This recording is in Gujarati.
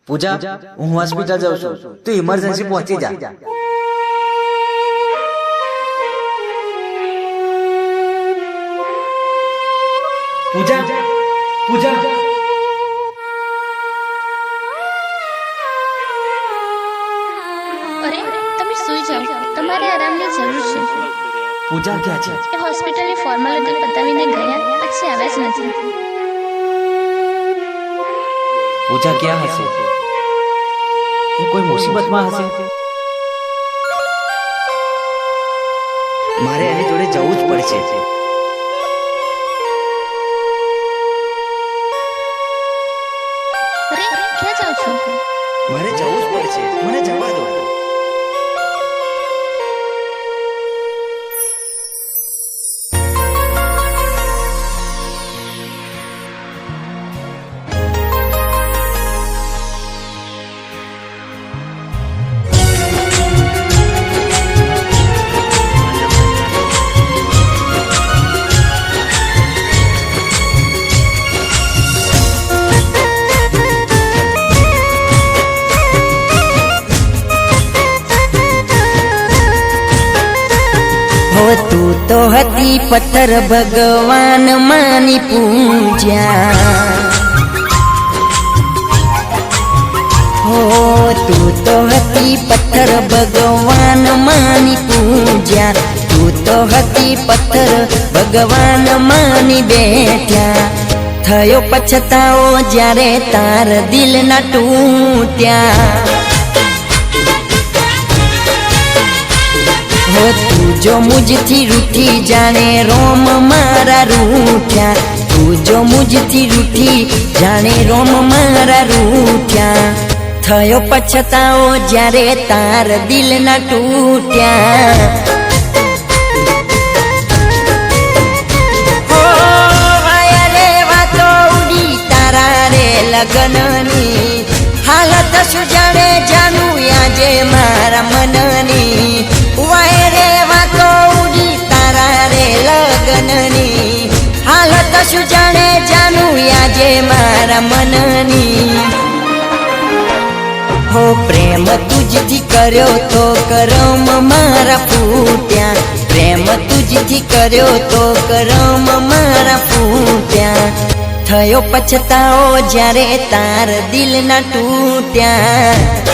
પૂજા, હું હોસ્પિટલ જાઉં છું, તું ઇમરજન્સી પહોંચી જા. પૂજા, પૂજા. અરે તમે સુઈ જાઓ, તમારે આરામની જરૂર છે. પૂજા ક્યાં છે? એ હોસ્પિટલની ફોર્માલિટી પતાવીને ગયા પછી આવ્યા જ નથી. પૂજા ક્યાં હશે? એ કોઈ મુસીબતમાં હશે. મારે એની જોડે જવું જ પડશે. અરે ક્યાં જાઓ છો? મારે જવું જ પડશે, મને જવા દો. તું તો હતી પથ્થર ભગવાન માની પૂજ્યા. હો તું તો હતી પથ્થર ભગવાન માની પૂજ્યા. તું તો હતી પથ્થર ભગવાન માની બેઠ્યા. થયો પછતાવો જ્યારે તાર દિલ ના તૂટ્યા. હો તું જો મુझથી રૂઠી જાણે રોમ મારા રૂઠ્યા. તું જો મુझથી રૂઠી જાણે રોમ મારા રૂઠ્યા. થયો પછતાવો જ્યારે તાર દિલ ના તૂટ્યા. હો વાયા રે વાતો ઉડી તારા રે લગનની. હાલત શું જાણે જાનું આજે મારા મનની. વાય રે વાતો ઉડી તારા રે લગનની. હાલત શું જાણે જાનું આજે મારા મનની. હો પ્રેમ તુજથી કર્યો તો કરમ મારા ફૂટ્યા. પ્રેમ તુજથી કર્યો તો કરમ મારા ફૂટ્યા. થયો પછતાવો જ્યારે તાર દિલ ના તૂટ્યા.